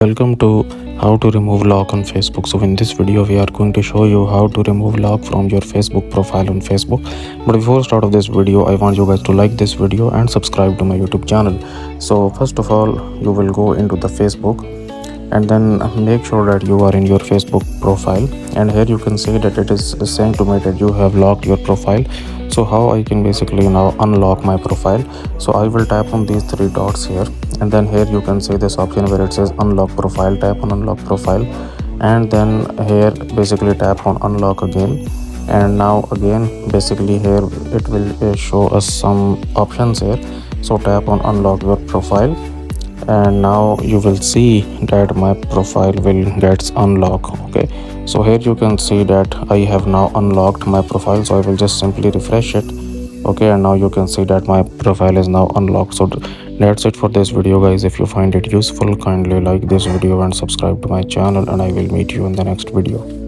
Welcome to how to remove lock on Facebook. So in this video we are going to show you how to remove lock from your Facebook profile on Facebook. But before start of this video, I want you guys to like this video and subscribe to my YouTube channel. So first of all, you will go into the Facebook and then make sure that you are in your Facebook profile, and here you can see that it is saying to me that you have locked your profile. So how I can basically now unlock my profile? So I will tap on these three dots here, and then here you can see this option where it says unlock profile. Tap on unlock profile, and then here basically tap on unlock again, and now again basically here it will show us some options here. So tap on unlock your profile, and now you will see that my profile will gets unlocked. Okay, so here you can see that I have now unlocked my profile, so I will just simply refresh it. Okay, and now you can see that my profile is now unlocked. So that's it for this video, guys. If you find it useful, kindly like this video and subscribe to my channel, and I will meet you in the next video.